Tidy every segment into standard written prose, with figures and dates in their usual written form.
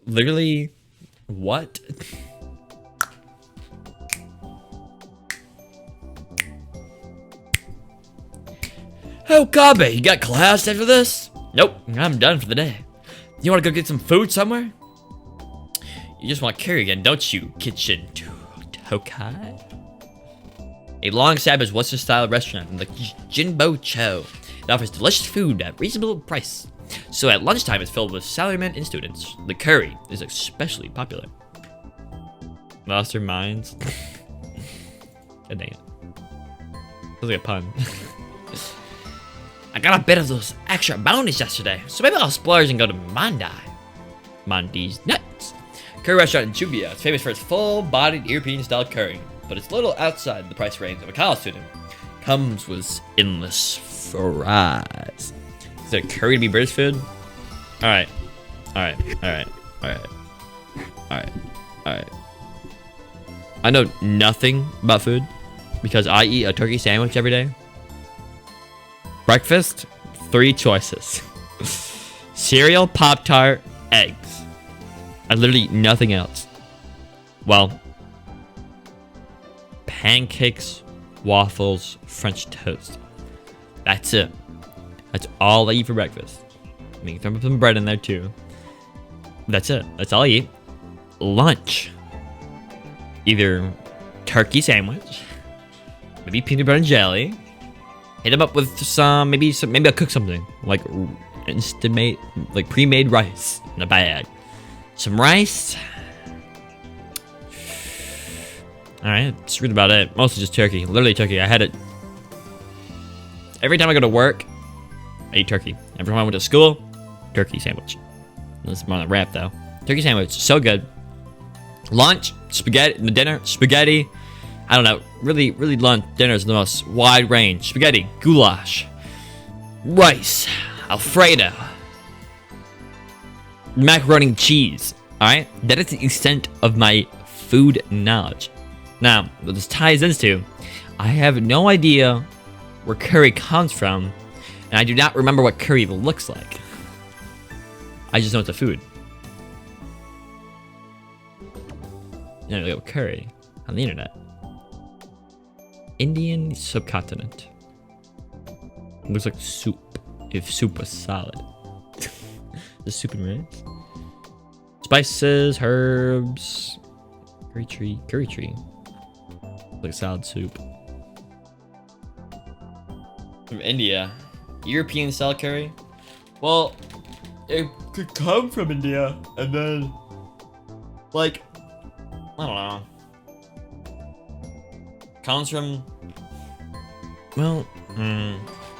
Literally, what? Oh, Kabe, you got class after this? Nope, I'm done for the day. You wanna go get some food somewhere? You just want curry again, don't you, Kitchen Tokai? A long-established Western-style restaurant in the Jinbo Cho that offers delicious food at reasonable price. So at lunchtime, it's filled with salarymen and students. The curry is especially popular. Lost their minds. God dang it. Sounds like a pun. I got a bit of those extra bounties yesterday, so maybe I'll splurge and go to Mandi's Nuts. Curry restaurant in Jubia. It's famous for its full-bodied European-style curry, but it's a little outside the price range of a college student. Comes with endless fries. Is it curry to be British food? Alright. Alright. I know nothing about food because I eat a turkey sandwich every day. Breakfast, 3 choices. Cereal, Pop-Tart, eggs. I literally eat nothing else. Well, pancakes, waffles, French toast. That's it. That's all I eat for breakfast. I mean, throw some bread in there too. That's it. That's all I eat. Lunch. Either turkey sandwich, maybe peanut butter and jelly. Hit them up with some, maybe I'll cook something like instant-made, like pre-made rice in a bag. Some rice. All right, that's really about it. Mostly just turkey. Literally turkey. I had it every time I go to work. I eat turkey. Every time I went to school, turkey sandwich. This is more than a wrap though. Turkey sandwich, so good. Lunch, spaghetti. Dinner, spaghetti. I don't know. Really, lunch, dinner is the most wide range. Spaghetti, goulash, rice, Alfredo, macaroni and cheese. Alright? That is the extent of my food knowledge. Now, what this ties into, I have no idea where curry comes from, and I do not remember what curry looks like. I just know it's a food. Now we got curry on the internet. Indian subcontinent. It looks like soup. If soup was solid. The soup and rice. Spices, herbs. Curry tree. Like salad soup. From India. European style curry? Well, it could come from India and then, like, I don't know. Comes from, well,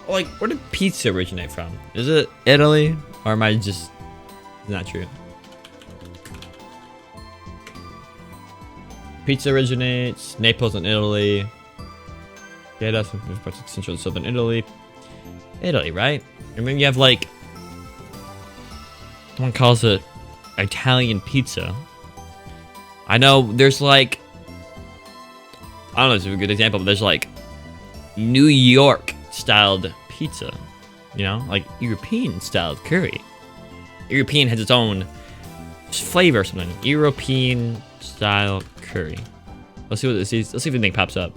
like, where did pizza originate from? Is it Italy? Or am I just not true? Pizza originates Naples in Italy. Yeah, that's central and southern Italy. Italy, right? And then you have like, someone calls it Italian pizza. I know there's like, I don't know if it's a good example, but there's like New York styled pizza, you know, like European styled curry. European has its own flavor or something. European style curry. Let's see what this is. Let's see if anything pops up.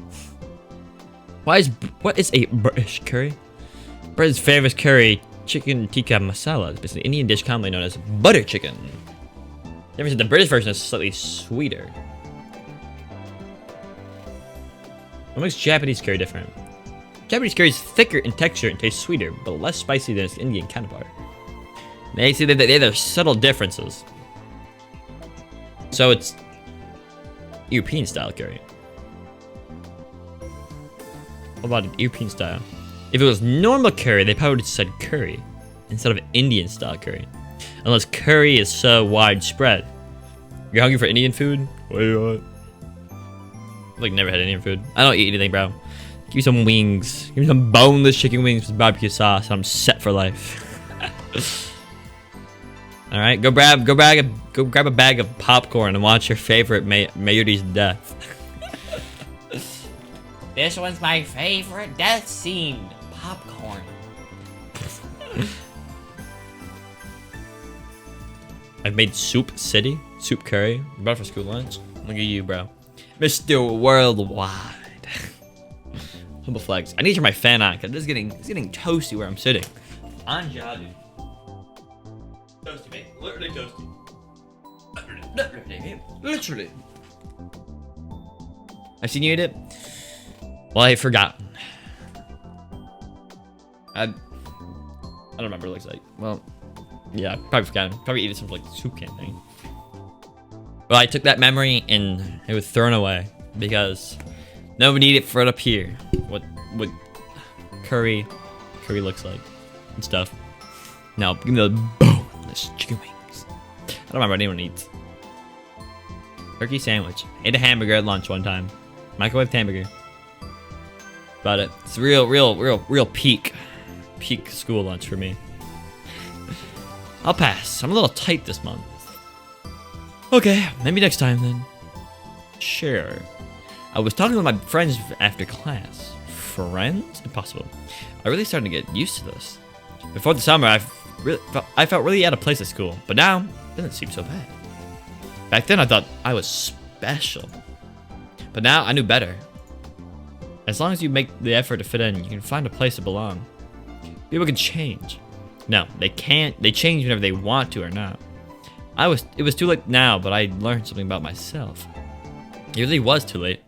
What is a British curry? Britain's famous curry, chicken tikka masala, is basically an Indian dish commonly known as butter chicken. The British version is slightly sweeter. What makes Japanese curry different? Japanese curry is thicker in texture and tastes sweeter, but less spicy than its Indian counterpart. They see that there are subtle differences. So it's European style curry. What about European style? If it was normal curry, they probably would have said curry instead of Indian style curry. Unless curry is so widespread. You're hungry for Indian food? What do you want? Like, never had Indian food. I don't eat anything, bro. Give me some wings. Give me some boneless chicken wings with barbecue sauce, and I'm set for life. All right, go grab a bag of popcorn and watch your favorite Mayuri's death. This one's my favorite death scene. Popcorn. I've made soup city, soup curry. Brought for school lunch. Look at you, bro. Mr. Worldwide. Humble flags. I need to turn my fan on because it's getting toasty where I'm sitting. On job, dude. Toasty, mate. Literally toasty. Literally. I've seen you eat it. Well, I've forgotten. I don't remember what it looks like. Well, yeah, probably forgotten. Probably eat it some like soup can thing. Well, I took that memory and it was thrown away because nobody needed it for it up here. What curry looks like and stuff. Now give me the boneless chicken wings. I don't remember what anyone eats. Turkey sandwich. Ate a hamburger at lunch one time. Microwave hamburger. About it. It's real peak school lunch for me. I'll pass. I'm a little tight this month. Okay, maybe next time then. Sure. I was talking with my friends after class. Friends? Impossible. I really started to get used to this. Before the summer, I felt really out of place at school, but now it doesn't seem so bad. Back then, I thought I was special, but now I knew better. As long as you make the effort to fit in, you can find a place to belong. People can change. No, they can't. They change whenever they want to or not. It was too late now, but I learned something about myself. It really was too late.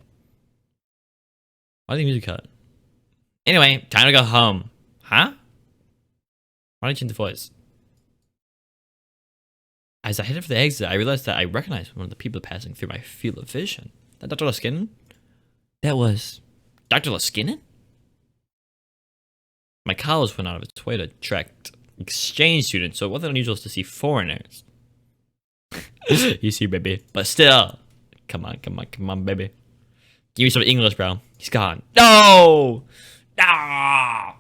Why did the music cut? Anyway, time to go home. Huh? Why did you change the voice? As I headed for the exit, I realized that I recognized one of the people passing through my field of vision. That Dr. Laskinen? That was Dr. Laskinen? My college went out of its way to attract exchange students, so it wasn't unusual to see foreigners. You see, baby. But still. Come on, baby. Give me some English, bro. He's gone. No! No! I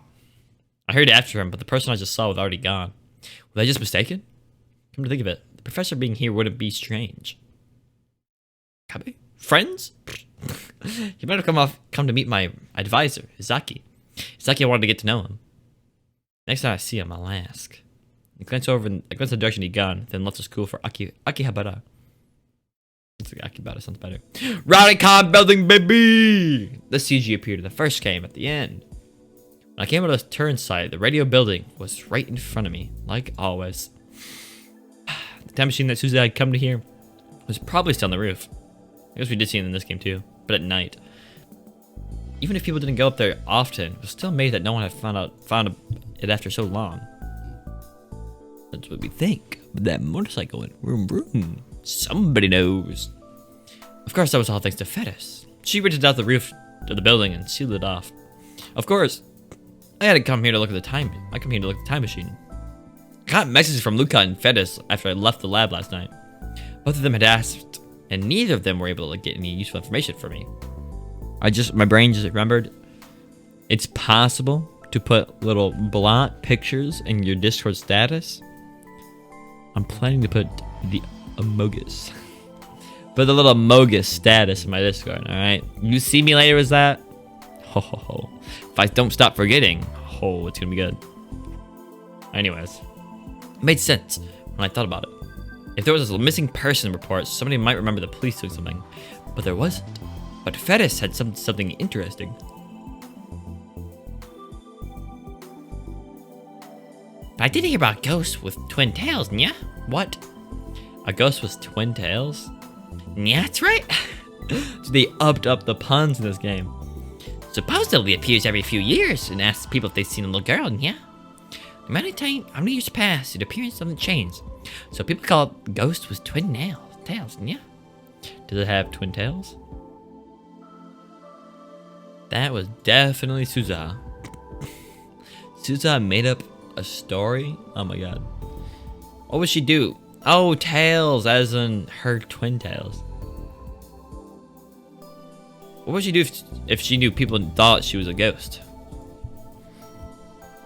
heard after him, but the person I just saw was already gone. Was I just mistaken? Come to think of it, the professor being here wouldn't be strange. Copy? Friends? You better come to meet my advisor, Izaki. Izaki, I wanted to get to know him. Next time I see him, I'll ask. I glanced the direction he'd gone, then left the school for Akihabara. It's like Akibara sounds better. Rowdy Khan building, baby! The CG appeared in the first game at the end. When I came out of the turn side, the radio building was right in front of me, like always. The time machine that Susie had come to here was probably still on the roof. I guess we did see it in this game too, but at night. Even if people didn't go up there often, I was still amazed that no one had found it after so long. That's what we think. But that motorcycle went vroom vroom. Somebody knows. Of course, that was all thanks to Fettis. She rented out the roof of the building and sealed it off. Of course, I had to come here to look at the time. I come here to look at the time machine. I got messages from Luca and Fettis after I left the lab last night. Both of them had asked, and neither of them were able to get any useful information for me. My brain just remembered. It's possible to put little blot pictures in your Discord status. I'm planning to put the Amogus. Put the little Amogus status in my Discord, alright? You see me later as that? Ho ho ho. If I don't stop forgetting, oh, it's gonna be good. Anyways. It made sense when I thought about it. If there was a missing person report, somebody might remember the police doing something. But there wasn't. But Fettis had something interesting. But I didn't hear about ghosts with twin tails, yeah? What? A ghost with twin tails? Yeah, that's right. So they upped up the puns in this game. Supposedly appears every few years and asks people if they've seen a little girl, yeah? No matter how many years pass, it appears something changed. So people call it ghost with twin tails, yeah? Does it have twin tails? That was definitely Suza. Suza made up a story? Oh my god. What would she do? Oh, tails, as in her twin tails. What would she do if she knew people thought she was a ghost?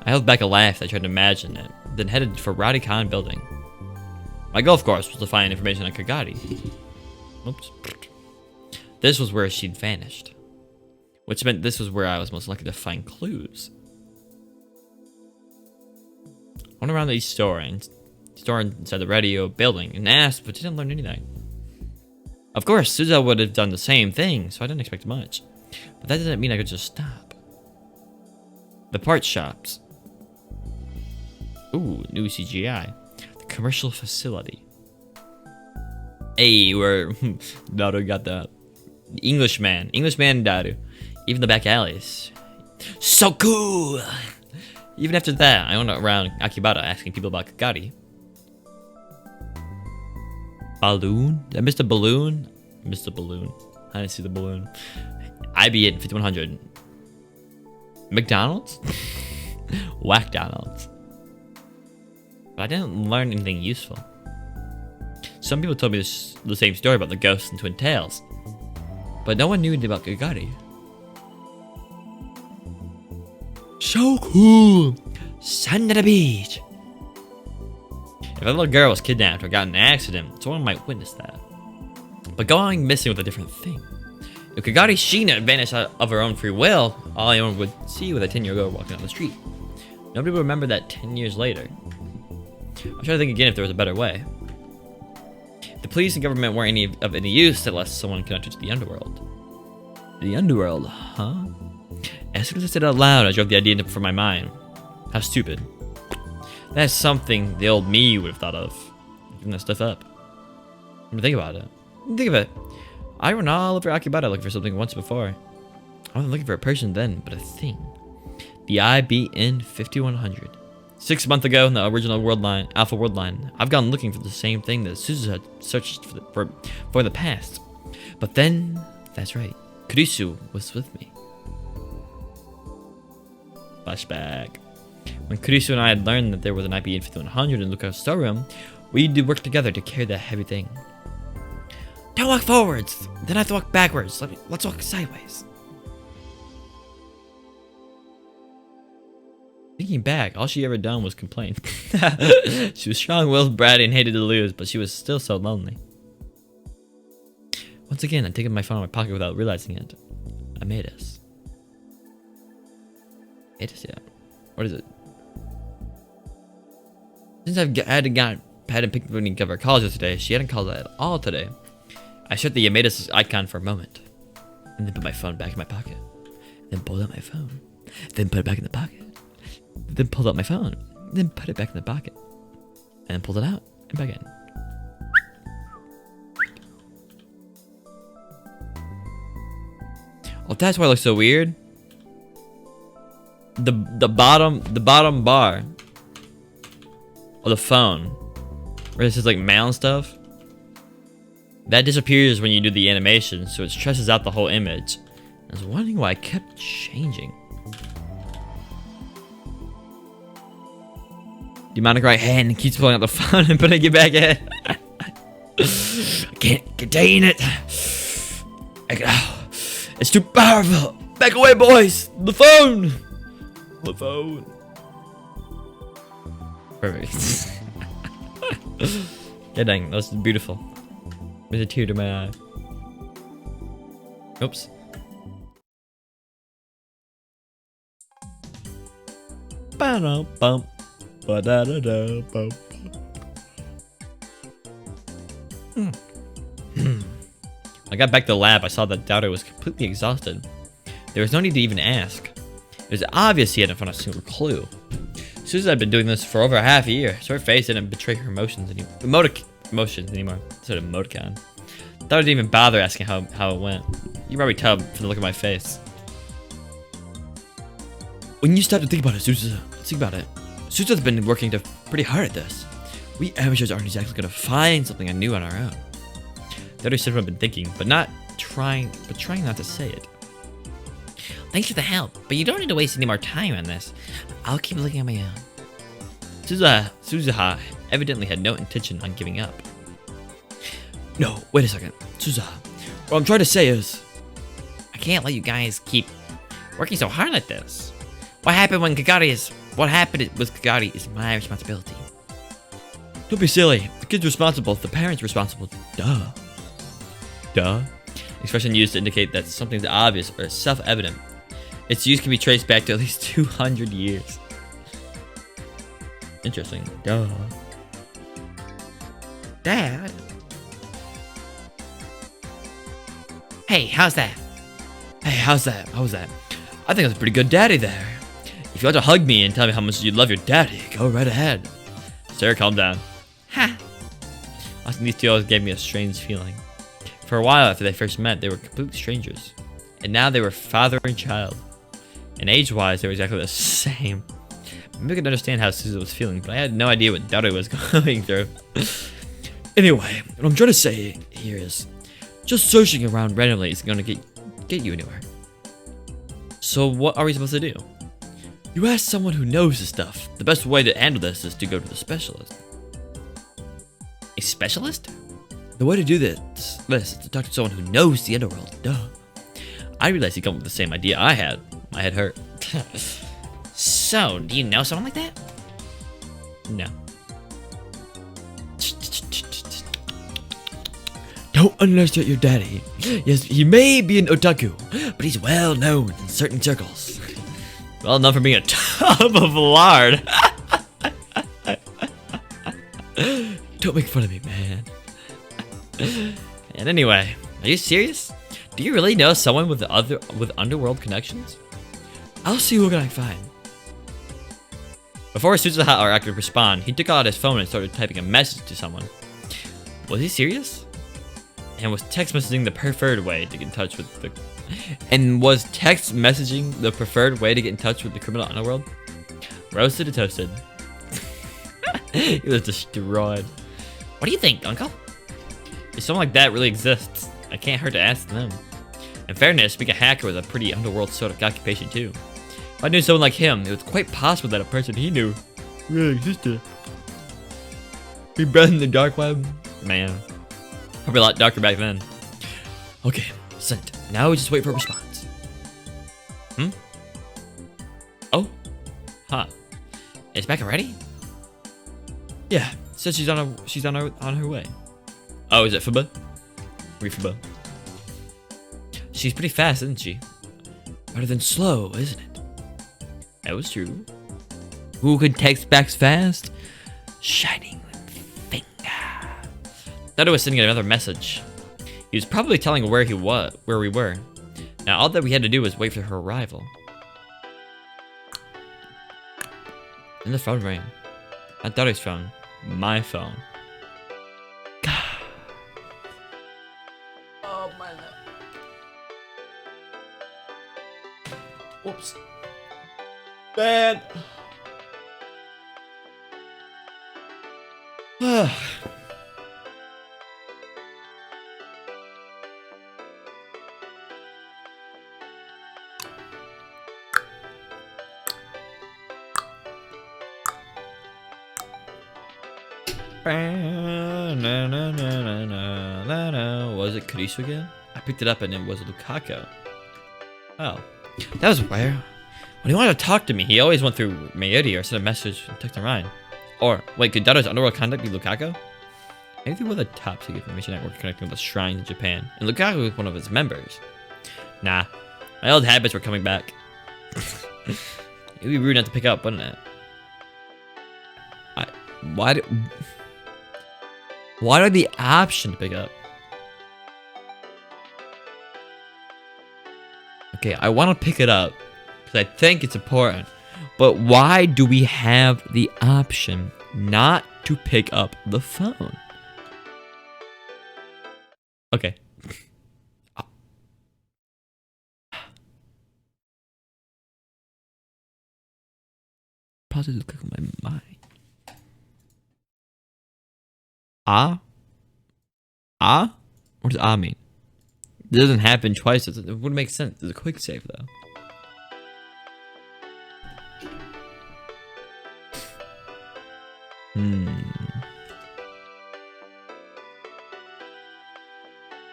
I held back a laugh as I tried to imagine it, then headed for Rowdy Khan building. My goal, of course, was to find information on Kagati. Oops. This was where she'd vanished, which meant this was where I was most likely to find clues. I went around the East Store and stored inside the radio building and asked, but didn't learn anything. Of course, Suza would have done the same thing, so I didn't expect much. But that didn't mean I could just stop. The parts shops. Ooh, new CGI. The commercial facility. Hey, we're... Daru got that. Englishman Daru. Even the back alleys. So cool! Even after that, I went around Akibata asking people about Kagari. Balloon? Did I miss the balloon? I missed the balloon. I didn't see the balloon. IB at 5100. McDonald's? Whackdonald's. But I didn't learn anything useful. Some people told me the same story about the ghosts and Twin Tails. But no one knew anything about Kagari. So cool! Sun at the beach! If a little girl was kidnapped or got in an accident, someone might witness that. But going missing was a different thing. If Kagari Sheena had vanished out of her own free will, all anyone would see was a 10-year-old girl walking down the street. Nobody would remember that 10 years later. I'm trying to think again if there was a better way. If the police and government weren't of any use unless someone connected to the underworld. The underworld, huh? As soon as I said it out loud, I drove the idea from my mind. How stupid. That's something the old me would have thought of. Giving that stuff up. Think about it. Think of it. I went all over Akibata looking for something once before. I wasn't looking for a person then, but a thing. The IBN 5100. 6 months ago in the original world line, Alpha World line, I've gone looking for the same thing that Suzu had searched for in the past. But then, that's right, Kurisu was with me. Flashback. When Kurisu and I had learned that there was an IBN 5100 in Luca's storeroom, we did work together to carry that heavy thing. Don't walk forwards! Then I have to walk backwards. Let's walk sideways. Thinking back, all she ever done was complain. She was strong-willed, bratty, and hated to lose, but she was still so lonely. Once again, I'd taken my phone out of my pocket without realizing it. I made us. Yeah. What is it? Since hadn't picked up any of her calls yesterday, she hadn't called at all today. I shut the Yamadas icon for a moment, and then put my phone back in my pocket. Then pulled out my phone. Then put it back in the pocket. Then pulled out my phone. Then put it back in the pocket. And then pulled it out and back in. Oh, that's why it looks so weird. The bottom bar of the phone, where it says like mail and stuff, that disappears when you do the animation, so it stresses out the whole image. I was wondering why I kept changing. Demonic right hand keeps pulling out the phone and putting it back in. I can't contain it. It's too powerful. Back away, boys. The phone. The phone. Perfect. Yeah, dang, that was beautiful. There's a tear to my eye. Oops. Ba-da-bum. Ba-da-da-da-bum. I got back to the lab. I saw that Doubter was completely exhausted. There was no need to even ask. It was obvious he hadn't found a single clue. Susan had been doing this for over half a year, so her face didn't betray her emotions anymore. Instead of emoticon. Thought I didn't even bother asking how it went. You can probably tell from the look of my face. When you stop to think about it, Susan, think about it. Susan's been working pretty hard at this. We amateurs aren't exactly gonna find something new on our own. The other said what I've been thinking, but trying not to say it. Thanks for the help, but you don't need to waste any more time on this. I'll keep looking on my own. Suzuha evidently had no intention on giving up. No, wait a second. Suzuha, what I'm trying to say is, I can't let you guys keep working so hard at this. What happened with Kagari is my responsibility. Don't be silly. The kid's responsible. The parent's responsible. Duh. Expression used to indicate that something's obvious or self-evident. Its use can be traced back to at least 200 years. Interesting. Duh. Dad? Hey, how's that? Hey, how's that? How was that? I think I was a pretty good daddy there. If you want to hug me and tell me how much you love your daddy, go right ahead. Sir, calm down. Ha! I think these two always gave me a strange feeling. For a while after they first met, they were complete strangers. And now they were father and child. And age-wise, they were exactly the same. Maybe I could understand how Susan was feeling, but I had no idea what Daddy was going through. Anyway, what I'm trying to say here is, just searching around randomly is gonna get you anywhere. So what are we supposed to do? You ask someone who knows this stuff. The best way to handle this is to go to the specialist. A specialist? The way to do this is to talk to someone who knows the underworld. Duh. I realized he came up with the same idea I had. My head hurt. So, do you know someone like that? No. Don't underestimate your daddy. Yes, he may be an otaku, but he's well known in certain circles. Well known for being a tub of lard. Don't make fun of me, man. And anyway, are you serious? Do you really know someone with underworld connections? I'll see who I can find. Before Suzuha or I could respond, he took out his phone and started typing a message to someone. Was he serious? And was text messaging the preferred way to get in touch with the... And was text messaging the preferred way to get in touch with the criminal underworld? Roasted or toasted? He was destroyed. What do you think, Uncle? If someone like that really exists, I can't hurt to ask them. In fairness, being a hacker was a pretty underworld sort of occupation too. If I knew someone like him, it was quite possible that a person he knew really existed. Be bred in the dark web? Man. Probably a lot darker back then. Okay, sent. Now we just wait for a response. Hmm? Oh? Huh. Is Becca ready? Yeah, says she's on her way. Oh, is it Fuba? Refuba. She's pretty fast, isn't she? Better than slow, isn't it? That was true. Who can text back fast? Shining finger. Thought I was sending another message. He was probably telling where we were. Now all that we had to do was wait for her arrival. And the phone rang. Not Daddy's phone. My phone. God. Oh my God. Whoops. Man. Was it Kurisu again? I picked it up and it was Lukaku. Oh. That was rare. When he wanted to talk to me, he always went through Mayuri or sent a message and text Ryan. Or, wait, could Dado's underworld contact be Lukaku? Maybe they were the top secret information network connecting with the shrines in Japan, and Lukaku was one of its members. Nah, my old habits were coming back. It'd be rude not to pick up, wouldn't it? Why do I have the option to pick up? Okay, I want to pick it up because I think it's important. But why do we have the option not to pick up the phone? Okay. Positive click on my mind. Ah? Ah? What does ah mean? It doesn't happen twice. It wouldn't make sense. It's a quick save though.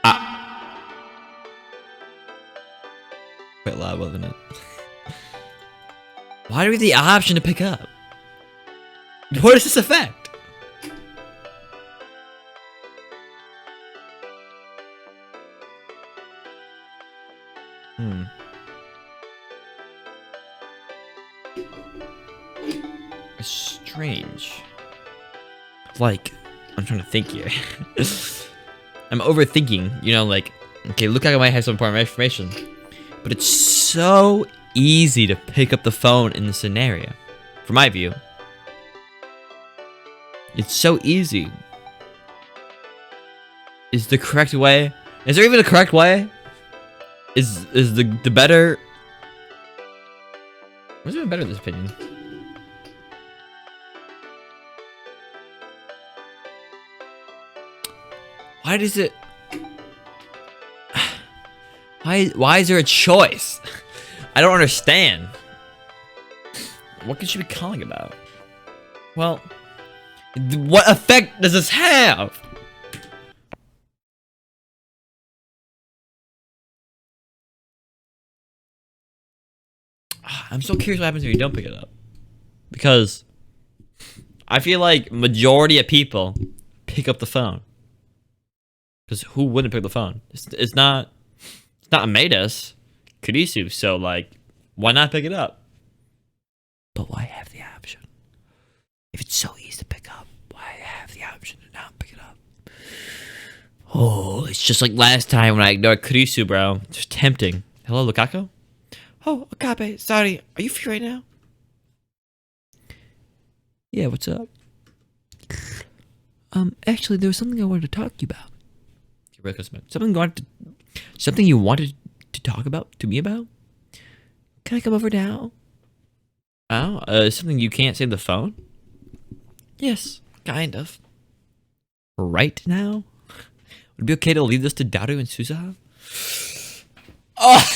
Ah. Quite loud, wasn't it? Why do we have the option to pick up? What does this affect? It's strange. Like, I'm trying to think here. I'm overthinking, you know, like, okay, look, I might have some important information, but it's so easy to pick up the phone in this scenario, from my view. It's so easy. Is the correct way? Is there even a correct way? Is the better? What's even better in this opinion? Why does it? Why is there a choice? I don't understand. What could she be calling about? Well, what effect does this have? I'm so curious what happens if you don't pick it up. Because I feel like majority of people pick up the phone. Because who wouldn't pick up the phone? It's not Amadeus, Kurisu, so like, why not pick it up? But why have the option? If it's so easy to pick up, why have the option to not pick it up? Oh, it's just like last time when I ignored Kurisu, bro. It's just tempting. Hello, Lukaku? Oh, Okabe, sorry. Are you free right now? Yeah, what's up? Actually, there was something I wanted to talk to you about. Something you wanted to talk about to me about? Can I come over now? Oh, something you can't say on the phone? Yes, kind of. Right now? Would it be okay to leave this to Daru and Suzaha? Oh!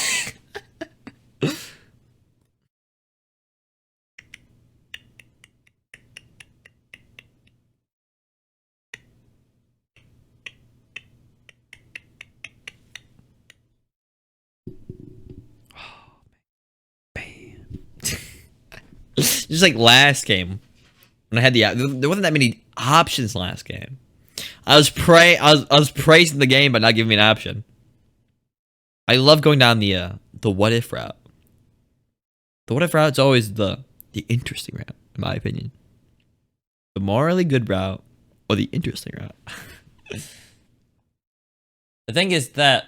Just like last game, when I had there wasn't that many options last game. I was praising the game, but not giving me an option. I love going down the what if route. The what if route's always the interesting route, in my opinion. The morally good route or the interesting route. The thing is that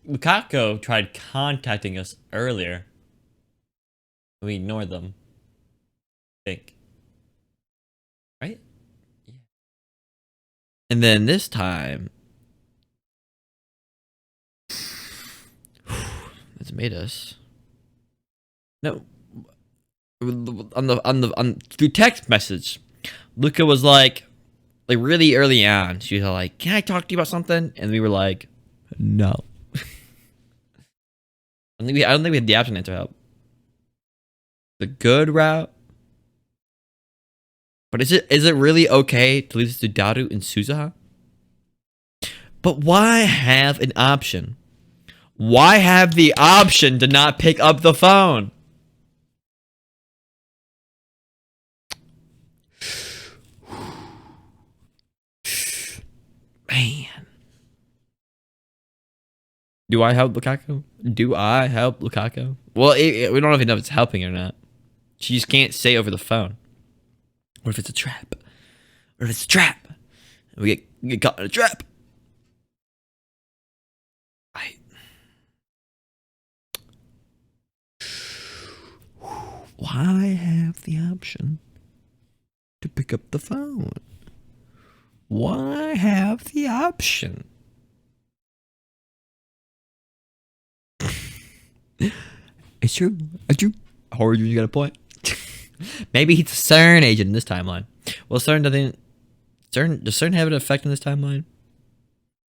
Lukaku tried contacting us earlier. We ignored them. I think. Right? Yeah. And then this time, it's made us. No. Through text message, Luca was like really early on. She was like, "Can I talk to you about something?" And we were like, "No." I don't think we had the option to answer help. The good route. But is it really okay to leave this to Daru and Suzaha? But why have an option? Why have the option to not pick up the phone? Man. Do I help Lukaku? Do I help Lukaku? Well, we don't even know if it's helping or not. She just can't say over the phone. What if it's a trap? What if it's a trap? We get caught in a trap. Why have the option to pick up the phone? Why have the option? It's true. It's true. Howard, you got a point. Maybe he's a CERN agent in this timeline. Well, CERN doesn't. Does CERN have an effect in this timeline?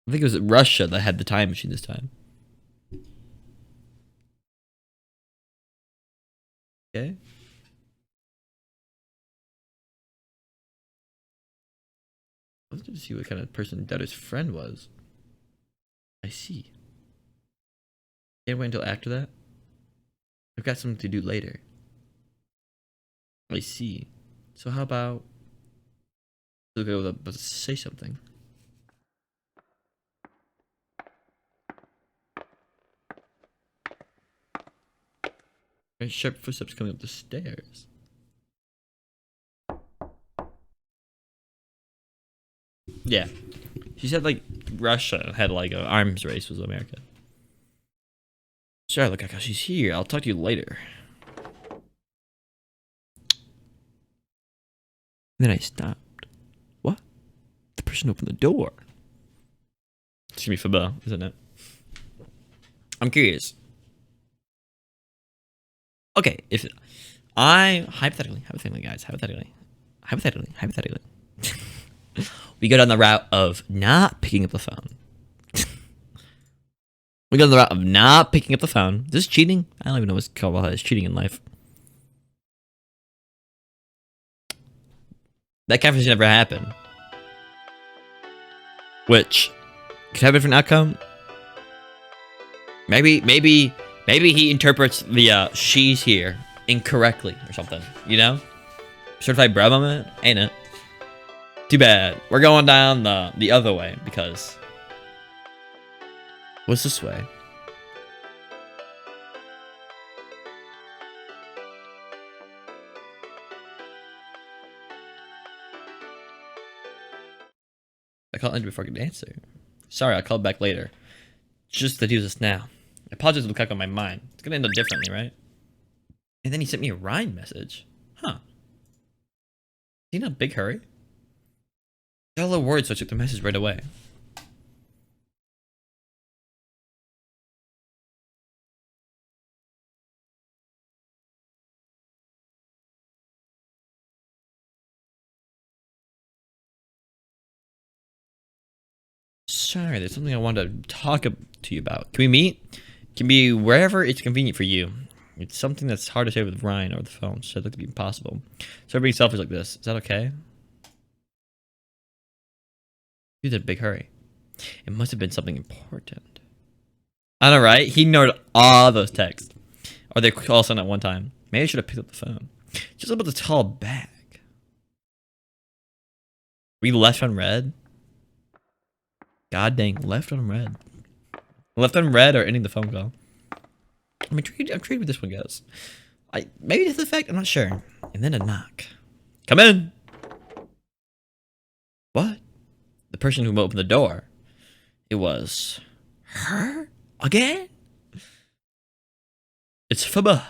I think it was Russia that had the time machine this time. Okay. I wanted to see what kind of person Dada's friend was. I see. Can't wait until after that. I've got something to do later. I see. So how about look about to say something? Very sharp footsteps coming up the stairs. Yeah. She said, like, Russia had, like, an arms race with America. Sorry, look how she's here. I'll talk to you later. Then I stopped. What? The person opened the door. It's gonna be Faba, isn't it? I'm curious. Okay, if I hypothetically, guys, hypothetically, we go down the route of not picking up the phone. We go down the route of not picking up the phone. This is cheating? I don't even know what's called as cheating in life. That conversation never happened. Which could have a different outcome. Maybe he interprets the she's here incorrectly or something, you know? Certified bro moment? Ain't it? Too bad. We're going down the other way because what's this way? I called in before I could answer. Sorry, I'll call back later. Just to do this now. I apologize for the cock on my mind. It's gonna end up differently, right? And then he sent me a rhyme message. Huh. Is he in a big hurry? Got a little worried, so I took the message right away. Sorry, there's something I wanted to talk to you about. Can we meet? It can be wherever it's convenient for you. It's something that's hard to say with Ryan over the phone, so it looked to be impossible. So being selfish like this, is that okay? He's in a big hurry. It must have been something important. I know, right? He ignored all those texts. Or they all sent at one time. Maybe I should have picked up the phone. Just about the tall bag. We left on red? God dang, left on red. Left on red or ending the phone call. I'm intrigued with this one, guys. Maybe it's the fact, I'm not sure. And then a knock. Come in. What? The person who opened the door. It was her again? It's Faba.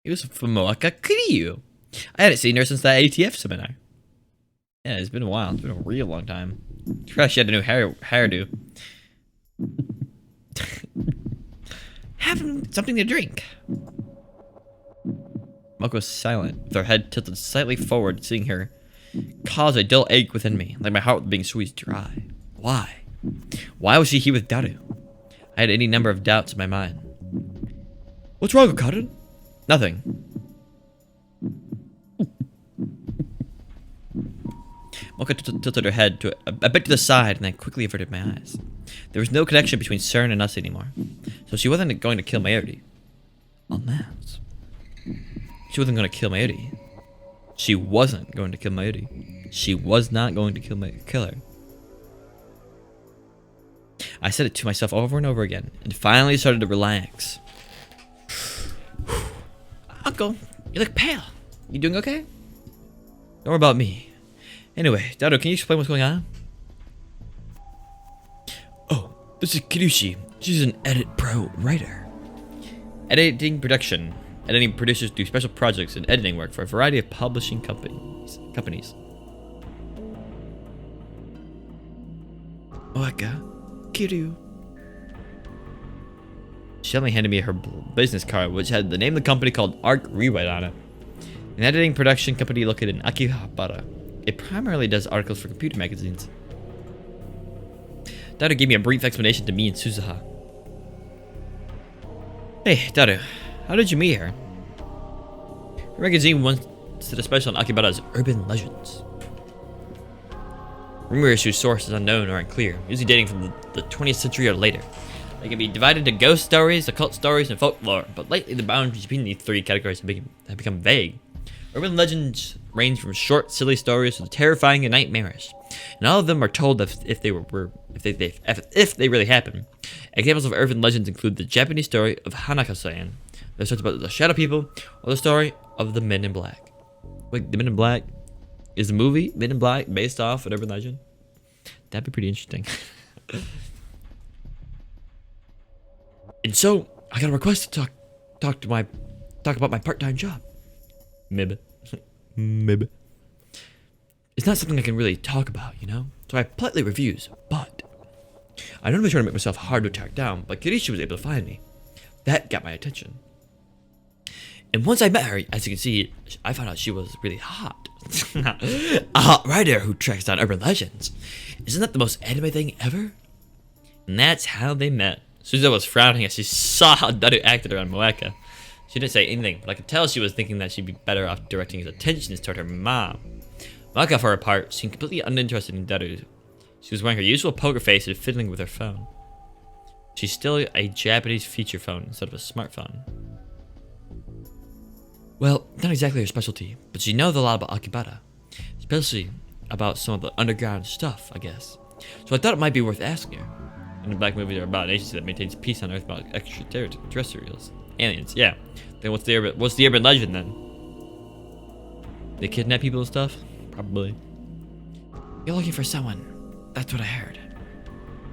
It was Moake. I hadn't seen her since that ATF seminar. Yeah, it's been a while. It's been a real long time. She had a new hairdo. Having something to drink. Moake was silent, with her head tilted slightly forward, seeing her caused a dull ache within me, like my heart was being squeezed dry. Why? Why was she here with Daru? I had any number of doubts in my mind. What's wrong, Cotton? Nothing. Moake tilted her head a bit to the side and then quickly averted my eyes. There was no connection between CERN and us anymore, so she wasn't going to kill Mayotte. Alas. She wasn't going to kill Mayotte. She wasn't going to kill Mayotte. She was not going to kill her. I said it to myself over and over again, and finally started to relax. Uncle, you look pale. You doing okay? Don't worry about me. Anyway, Dado, can you explain what's going on? Oh, this is Kirushi. She's an edit pro writer. Editing production. Editing producers do special projects and editing work for a variety of publishing companies. Moake, Kiru. She suddenly handed me her business card, which had the name of the company called Arc Rewrite on it. An editing production company located in Akihabara. It primarily does articles for computer magazines. Daru gave me a brief explanation to me and Suzuha. Hey, Daru, how did you meet her? Her magazine once did a special on Akibara's urban legends. Rumors whose source is unknown or unclear, usually dating from the 20th century or later. They can be divided into ghost stories, occult stories, and folklore, but lately the boundaries between these three categories have become vague. Urban legends range from short, silly stories to terrifying and nightmarish, and all of them are told if they really happen. Examples of urban legends include the Japanese story of Hanako-san, the stories about the Shadow People, or the story of the Men in Black. Wait, the Men in Black? Is the movie Men in Black based off an urban legend? That'd be pretty interesting. And so I got a request to talk about my part-time job. Maybe. Maybe. It's not something I can really talk about, you know? So I politely refuse, but I don't know if I'm trying to make myself hard to track down, but Kirisha was able to find me. That got my attention. And once I met her, as you can see, I found out she was really hot. A hot writer who tracks down urban legends. Isn't that the most anime thing ever? And that's how they met. Suzuka was frowning as she saw how Daru acted around Moake. She didn't say anything, but I could tell she was thinking that she'd be better off directing his attentions toward her mom. Moake, for her part, seemed completely uninterested in Daru. She was wearing her usual poker face and fiddling with her phone. She's still a Japanese feature phone instead of a smartphone. Well, not exactly her specialty, but she knows a lot about Akibara, especially about some of the underground stuff, I guess. So I thought it might be worth asking her. And the Black movies are about an agency that maintains peace on Earth about extraterrestrials. Aliens, yeah. Then what's the urban legend then? They kidnap people and stuff? Probably. You're looking for someone. That's what I heard.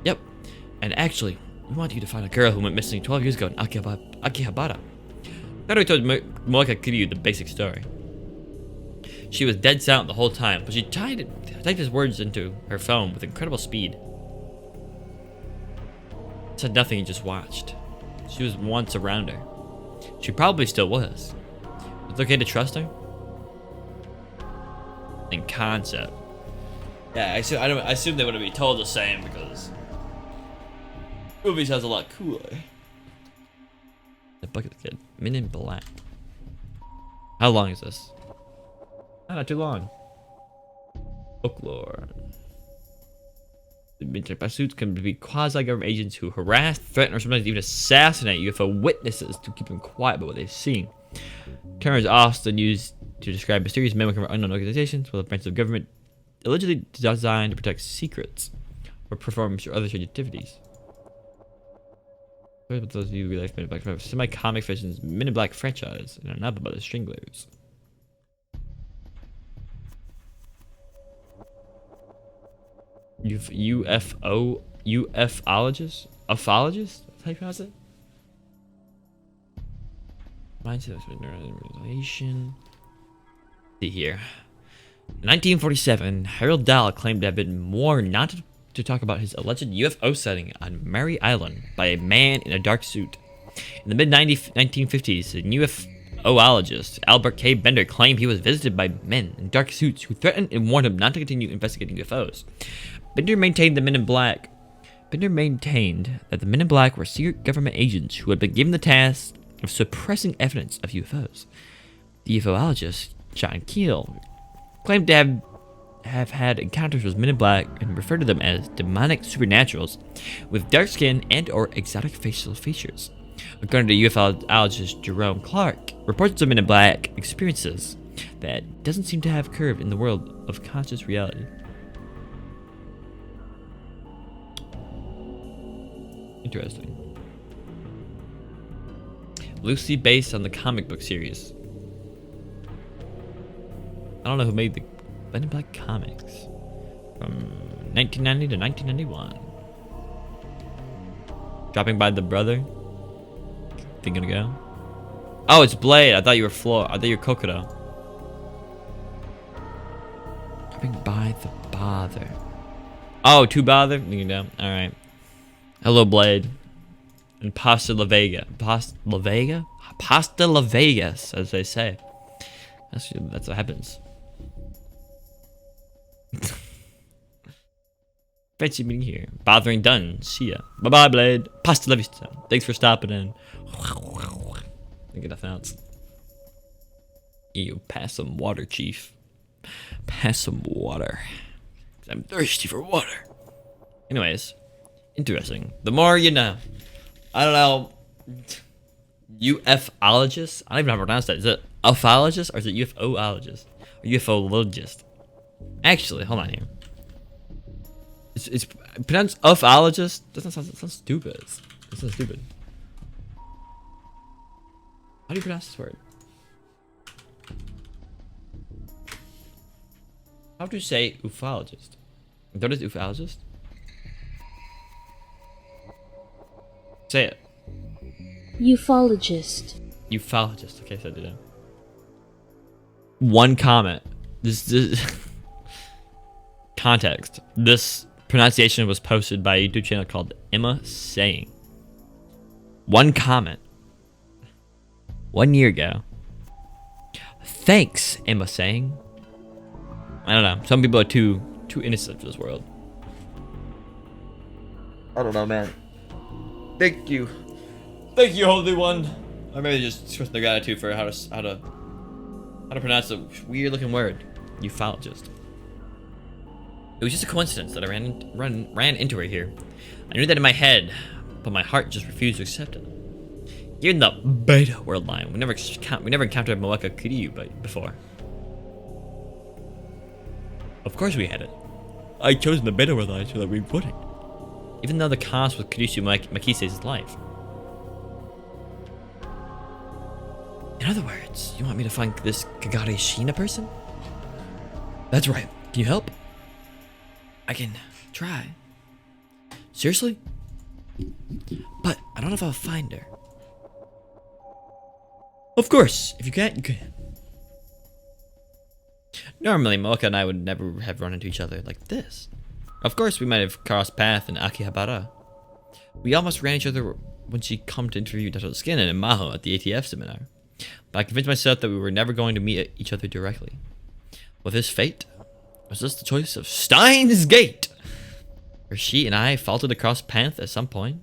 Yep. And actually, we want you to find a girl who went missing 12 years ago in Akihabara. Naru told Moake Kiryu the basic story. She was dead silent the whole time, but she typed his words into her phone with incredible speed. Said nothing and just watched. She was once around her. She probably still was. Was it okay to trust her? In concept. Yeah, I assume they wouldn't be told the same because movies sounds a lot cooler. The Bucket Kid. Men in Black. How long is this? Not too long. Folklore. The military pursuits can be quasi-government agents who harass, threaten, or sometimes even assassinate UFO witnesses to keep them quiet about what they've seen. Terms often used to describe mysterious men from unknown organizations with branches of government allegedly designed to protect secrets or perform other strange activities. What those of you real life Men in Black semi-comic fiction's Men in Black franchise and a novel by the Stranglers. UFOlogist? Ufologist? That's how you pronounce it? Mindset of relation. See here. In 1947, Harold Dahl claimed to have been warned not to talk about his alleged UFO sighting on Mary Island by a man in a dark suit. In the mid-1950s, a UFOologist, Albert K. Bender, claimed he was visited by men in dark suits who threatened and warned him not to continue investigating UFOs. Bender maintained that the Men in Black were secret government agents who had been given the task of suppressing evidence of UFOs. The UFOologist, John Keel, claimed to have had encounters with Men in Black and referred to them as demonic supernaturals with dark skin and or exotic facial features. According to UFOologist Jerome Clark, reports of Men in Black experiences that doesn't seem to have occurred in the world of conscious reality. Interesting. Loosely based on the comic book series. I don't know who made the Men in Black comics from 1990 to 1991. Dropping by the brother. Thinking to go. Oh, it's Blade. I thought you were Floor. I thought you were Kokodo. Dropping by the bother. Oh, to bother. Thinking down. All right. Hello, Blade. And Pasta La Vega. Pasta La Vega? Pasta La Vegas, as they say. That's what happens. Fancy meeting here. Bothering done. See ya. Bye bye, Blade. Pasta la vista. Thanks for stopping in. Think of nothing else. Ew, pass some water, Chief. Pass some water. I'm thirsty for water. Anyways, interesting. The more you know. I don't know. UFOlogist? I don't even know how to pronounce that. Is it ufologist or is it UFOologist? Or UFOlogist? Actually, hold on here. It's pronounced ufologist. Doesn't sound stupid. It sounds stupid. How do you pronounce this word? How to say ufologist? What is ufologist? Say it. Ufologist. Ufologist. Okay, said it. One comment. This context. This pronunciation was posted by a YouTube channel called Emma Saying. One comment. 1 year ago. Thanks, Emma Saying. I don't know. Some people are too innocent for this world. I don't know, man. Thank you. Thank you, Holy One. Or maybe just express their gratitude for how to pronounce a weird looking word. Ufologist. It was just a coincidence that I ran into her here. I knew that in my head, but my heart just refused to accept it. Here in the beta world line, we never encountered Moake Kiryu before. Of course we had it. I chose in the beta world line so that we wouldn't. Even though the cost was Kiryu Makise's life. In other words, you want me to find this Kagare Shina person? That's right. Can you help? I can try. Seriously? But I don't know if I'll find her. Of course. If you can't, you can. Normally, Moake and I would never have run into each other like this. Of course, we might have crossed paths in Akihabara. We almost ran each other when she came to interview Dr. Skin and Maho at the ATF seminar. But I convinced myself that we were never going to meet each other directly. Was this fate? Was this the choice of Steins Gate? Or she and I faulted across paths at some point?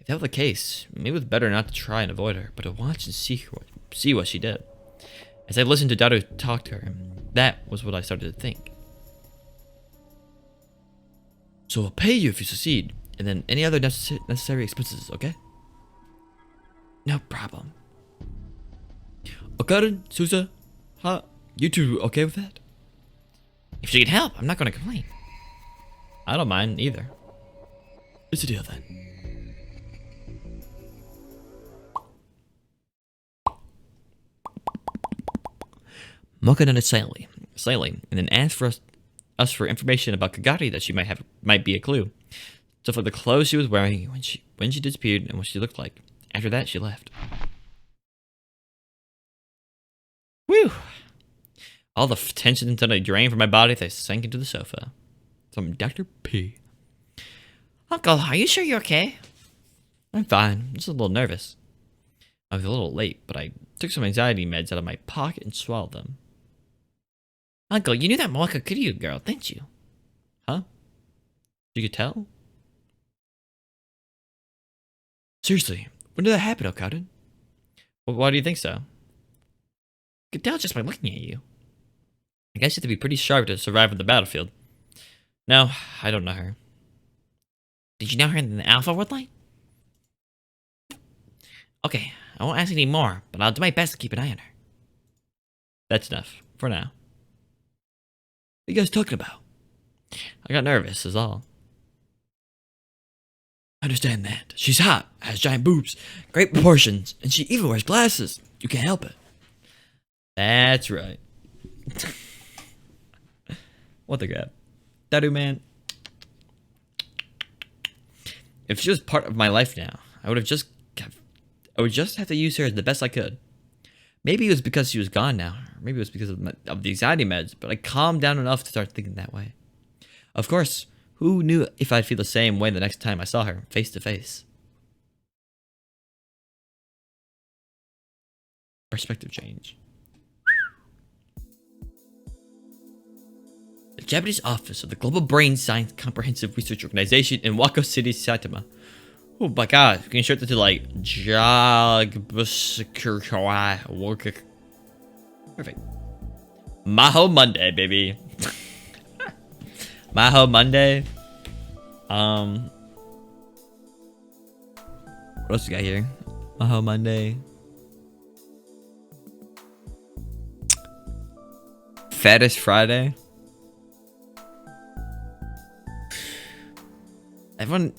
If that were the case, maybe it was better not to try and avoid her, but to watch and see what she did. As I listened to Daru talk to her, that was what I started to think. So I'll pay you if you succeed, and then any other necessary expenses, okay? No problem. Okarin, Susa, you two okay with that? If she can help, I'm not going to complain. I don't mind either. It's a deal then. Moake nodded slightly, and then asked for us for information about Kagari that she might be a clue. Stuff like the clothes she was wearing when she disappeared and what she looked like. After that, she left. Whew! All the tension suddenly drained from my body as I sank into the sofa. From Dr. P. Uncle, are you sure you're okay? I'm fine. Just a little nervous. I was a little late, but I took some anxiety meds out of my pocket and swallowed them. Uncle, you knew that Moake Kiryu girl, didn't you? Huh? You could tell? Seriously, when did that happen, Okarin? Well, why do you think so? I could tell just by looking at you. I guess you have to be pretty sharp to survive on the battlefield. No, I don't know her. Did you know her in the Alpha World Line? Okay, I won't ask any more, but I'll do my best to keep an eye on her. That's enough, for now. What are you guys talking about? I got nervous, is all. I understand that. She's hot, has giant boobs, great proportions, and she even wears glasses. You can't help it. That's right. What the crap? Daru, man. If she was part of my life now, I would just have to use her as the best I could. Maybe it was because she was gone now, or maybe it was because of the anxiety meds, but I calmed down enough to start thinking that way. Of course, who knew if I'd feel the same way the next time I saw her, face to face? Perspective change. The Japanese office of the Global Brain Science Comprehensive Research Organization in Wako City, Saitama. Oh my god, you can short that to like Perfect. Maho Monday, baby. Maho Monday. What else we got here? Maho Monday. Fattest Friday. Everyone.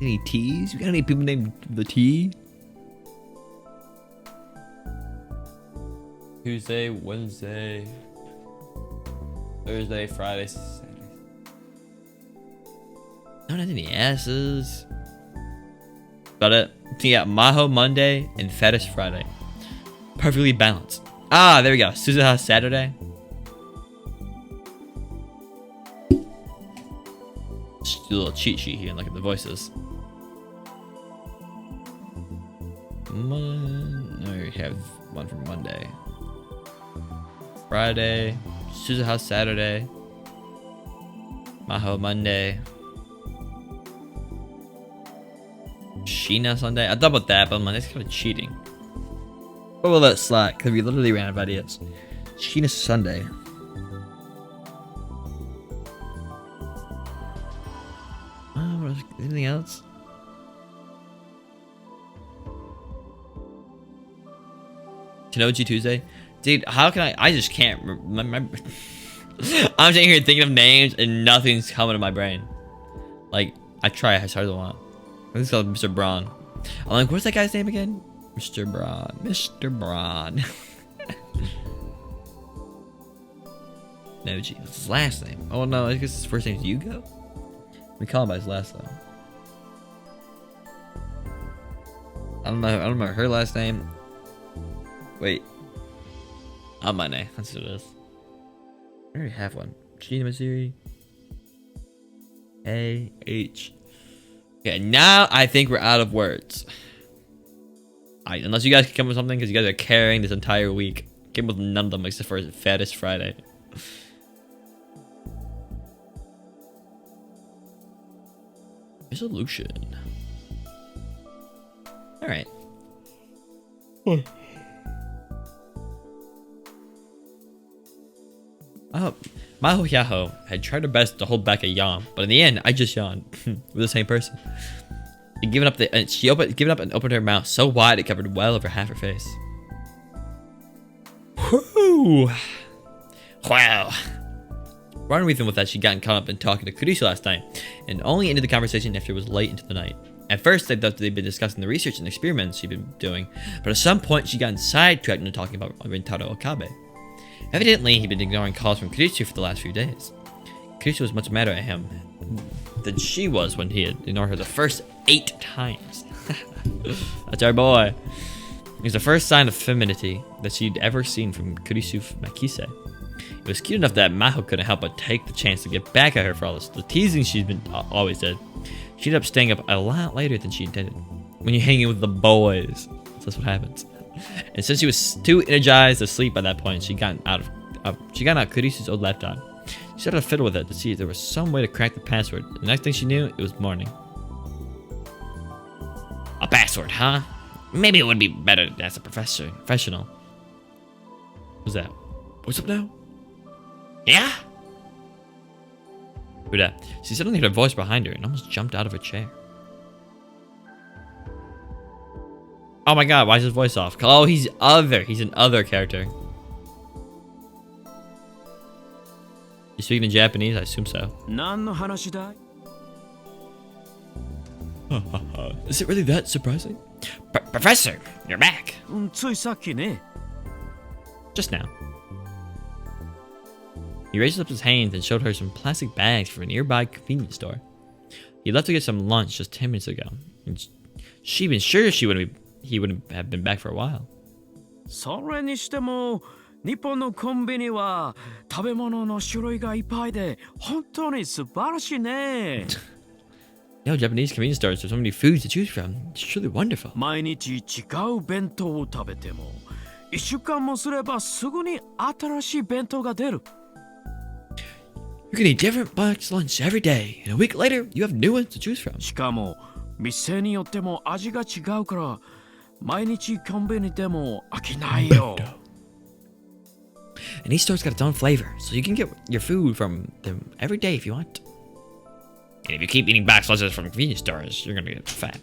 Any T's? We got any people named the T? Tuesday, Wednesday. Thursday, Friday, Saturday. No, not any asses. Got it. So you got Maho Monday and Fetish Friday. Perfectly balanced. Ah, there we go. Suzuha Saturday. Just do a little cheat sheet here and look at the voices. No, we have one for Monday. Friday. Suzuha Saturday. Maho Monday. Sheena Sunday. I thought about that, but Monday's kind of cheating. What will that slack? Because we literally ran out of ideas. Sheena Sunday. Anything else? Tanoji Tuesday? Dude, how can I just can't remember. I'm sitting here thinking of names and nothing's coming to my brain. Like, I try as hard as I want. I think it's called Mr. Braun. I'm like, what's that guy's name again? Mr. Braun. Mr. Braun. Noji. What's his last name? Oh no, I guess his first name's Yugo? We call him by his last name. I don't know her last name. Wait. Amane. That's what it is. I already have one. Gina Missouri. A-H. Okay, now I think we're out of words. Alright, unless you guys can come up with something, because you guys are carrying this entire week. Came with none of them except for Fetish Friday. Resolution. Alright. Maho Yaho had tried her best to hold back a yawn, but in the end, I just yawned with the same person. She'd given up and opened her mouth so wide it covered well over half her face. Whew. Wow. One reason was that she'd gotten caught up in talking to Kurisu last night, and only ended the conversation after it was late into the night. At first, they thought they'd been discussing the research and experiments she'd been doing, but at some point, she'd gotten sidetracked into talking about Rintaro Okabe. Evidently, he'd been ignoring calls from Kurisu for the last few days. Kurisu was much madder at him than she was when he had ignored her the first 8 times. That's our boy. It was the first sign of femininity that she'd ever seen from Kurisu Makise. It was cute enough that Maho couldn't help but take the chance to get back at her for all the teasing she'd been always did. She ended up staying up a lot later than she intended. When you're hanging with the boys, that's what happens. And since she was too energized to sleep by that point, she got out Kurisu's old laptop. She started to fiddle with it to see if there was some way to crack the password. The next thing she knew, it was morning. A password, huh? Maybe it would be better to ask a professional. What's that? What's up now? Yeah? Who that? She suddenly heard a voice behind her and almost jumped out of her chair. Oh my god, why is his voice off? Oh, he's an other character. You speaking in Japanese? I assume so. Is it really that surprising? Professor, you're back. Just now. He raised up his hands and showed her some plastic bags from a nearby convenience store. He left to get some lunch just 10 minutes ago. And she'd been sure he wouldn't have been back for a while. Yo, Japanese convenience stores have so many foods to choose from. It's truly wonderful. You can eat different box lunch every day, and a week later, you have new ones to choose from. And each store's got its own flavor, so you can get your food from them every day if you want. And if you keep eating box lunches from convenience stores, you're gonna get fat.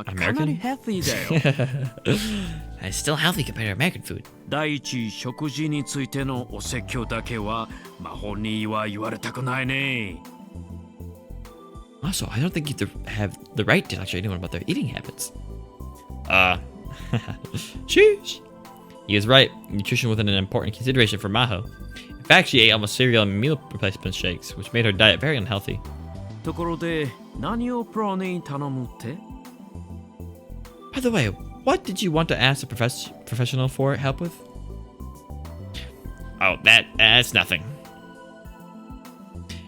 American? It's still healthy compared to American food. Also, I don't think you have the right to lecture anyone about their eating habits. Sheesh. He was right. Nutrition wasn't an important consideration for Maho. In fact, she ate almost cereal and meal replacement shakes, which made her diet very unhealthy. ところで何をプランに頼むって By the way, what did you want to ask the professional for help with? Oh, that's nothing.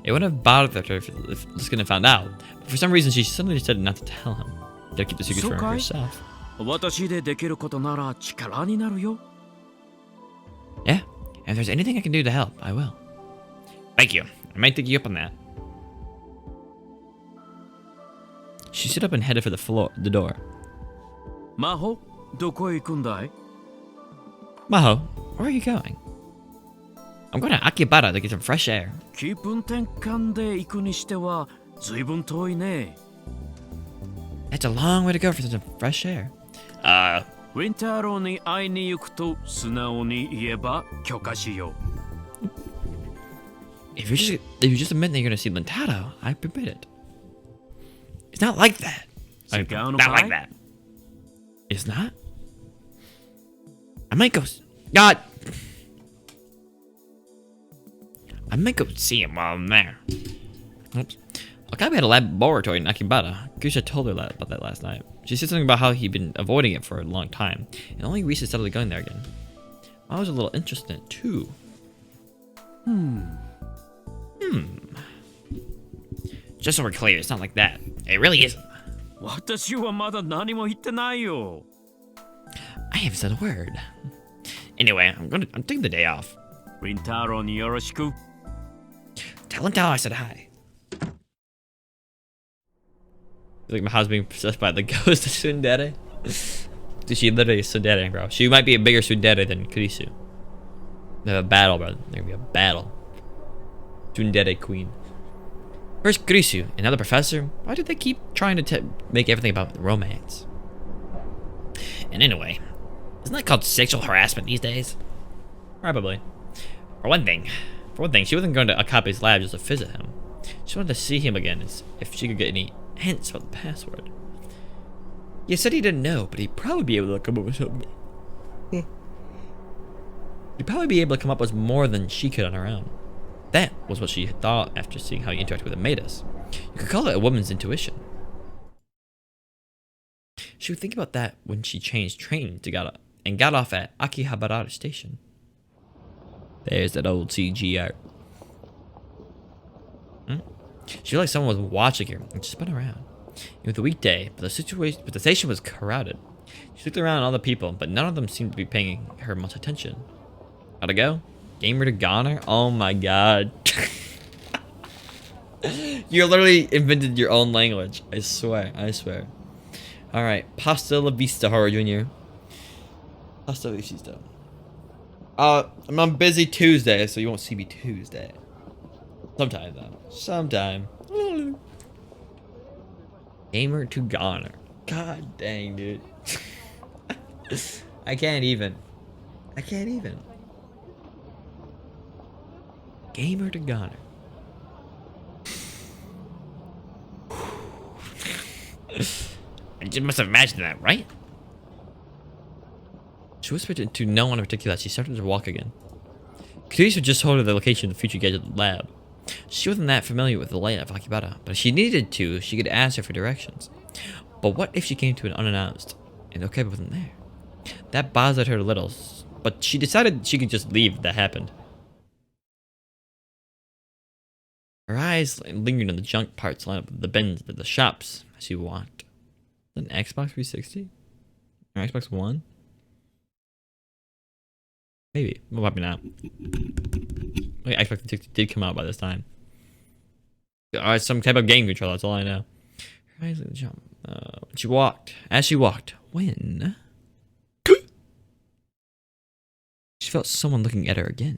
It wouldn't have bothered her if Liskin had found out, but for some reason she suddenly decided not to tell him. Gotta keep the secret for herself. 私でできることなら力になるよ Yeah, if there's anything I can do to help, I will. Thank you. I might take you up on that. She stood up and headed for the door. マホどこへ行くんだい Maho, where are you going? I'm going to Akibara to get some fresh air. 気分転換で行くにしては随分遠いね That's a long way to go for some fresh air. ウィンターローに会いに行くと素直に言えば許可しよう If you just admit that you're going to see Lintado, I permit it. It's not like that. Not like that. It's not? I might go... God! I might go see him while I'm there. Oops. Okabe had a laboratory in Akibara. Grisha told her about that last night. She said something about how he'd been avoiding it for a long time, and only recently started going there again. I was a little interested in it too. Just so we're clear, it's not like that. It really isn't. 私はまだ何も言ってないよ I haven't said a word. Anyway, I'm taking the day off. ウィンターローによろしく Tell I said hi. I feel like my house being possessed by the ghost of Tsundere. Dude, she literally is Tsundere, bro. She might be a bigger Tsundere than Kurisu. They have a battle, bro. There's gonna be a battle. Tsundere queen. First Kurisu, and now the professor. Why do they keep trying to make everything about romance? And anyway, isn't that called sexual harassment these days? Probably. For one thing, she wasn't going to Akabe's lab just to visit him. She wanted to see him again and if she could get any hints about the password. He said he didn't know, but he'd probably be able to come up with something. He'd probably be able to come up with more than she could on her own. That was what she had thought after seeing how he interacted with Amadas. You could call it a woman's intuition. She would think about that when she changed train and got off at Akihabara Station. There's that old CG art. She felt like someone was watching her and she spun around. It was a weekday, but the station was crowded. She looked around at all the people, but none of them seemed to be paying her much attention. How'd it go? Gamer to goner? Oh my god. You literally invented your own language. I swear. Alright, Pasta la Vista, Horror Jr. Pasta la Vista. I'm on busy Tuesday, so you won't see me Tuesday. Sometime, though. Sometime. Gamer to goner. God dang, dude. I can't even. Gamer to goner. I just must have imagined that, right? She whispered to no one in particular as she started to walk again. Kurisu just told her the location of the future gadget lab. She wasn't that familiar with the layout of Akibara, but if she needed to, she could ask her for directions. But what if she came to it unannounced, and Okabe wasn't there? That bothered her a little, but she decided she could just leave if that happened. Her eyes lingered on the junk parts lined up with the bins at the shops as she walked. An Xbox 360? Or Xbox One? Maybe. Well, probably not. Okay, Xbox 360 did come out by this time. Alright, some type of game controller, that's all I know. Her eyes lingered on the jump. She walked. As she walked, when... she felt someone looking at her again.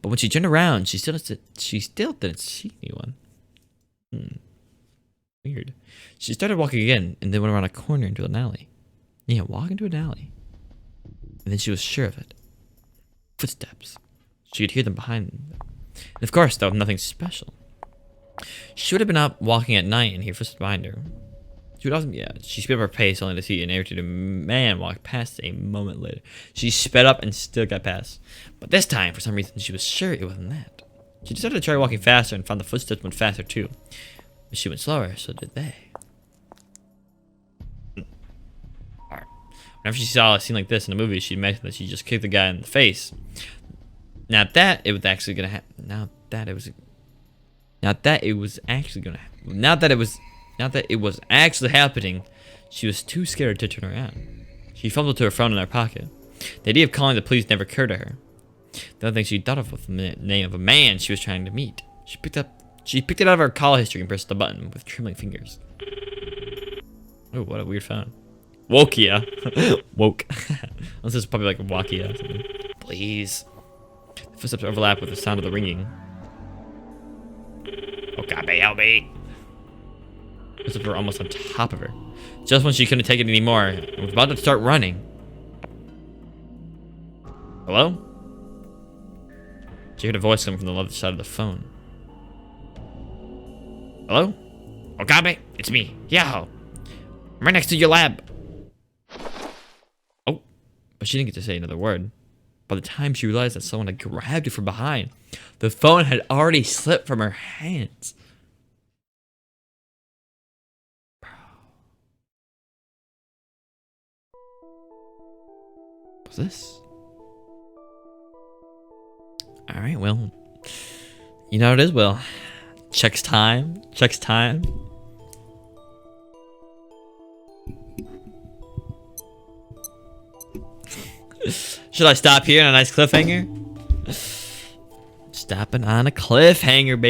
But when she turned around, she still didn't see anyone. Weird. She started walking again, and then went around a corner into an alley. Yeah, walk into an alley. And then she was sure of it. Footsteps. She could hear them behind them. And of course, though, nothing special. She would have been up walking at night and hear footsteps behind her. Dude, awesome. Yeah, she sped up her pace only to see an irritated man walk past a moment later. She sped up and still got past. But this time, for some reason, she was sure it wasn't that. She decided to try walking faster and found the footsteps went faster too. But she went slower, so did they. Whenever she saw a scene like this in a movie, she'd mention that she just kicked the guy in the face. Now that it was actually gonna happen. Now that it was actually happening, she was too scared to turn around. She fumbled to her phone in her pocket. The idea of calling the police never occurred to her. The only thing she thought of was the name of a man she was trying to meet. She picked it out of her call history and pressed the button with trembling fingers. Oh, what a weird phone. Wokia. Woke. This is probably like a Wakia or something. Please. The footsteps overlap with the sound of the ringing. Okabe, help me. The footsteps were almost on top of her. Just when she couldn't take it anymore and was about to start running. Hello? She heard a voice coming from the other side of the phone. Hello? Okabe, it's me, Yahoo. I'm right next to your lab. Oh, but she didn't get to say another word. By the time she realized that someone had grabbed her from behind, the phone had already slipped from her hands. What's this? Alright, well, you know what it is, Will. Checks time. Checks time. Should I stop here on a nice cliffhanger? Stopping on a cliffhanger, baby.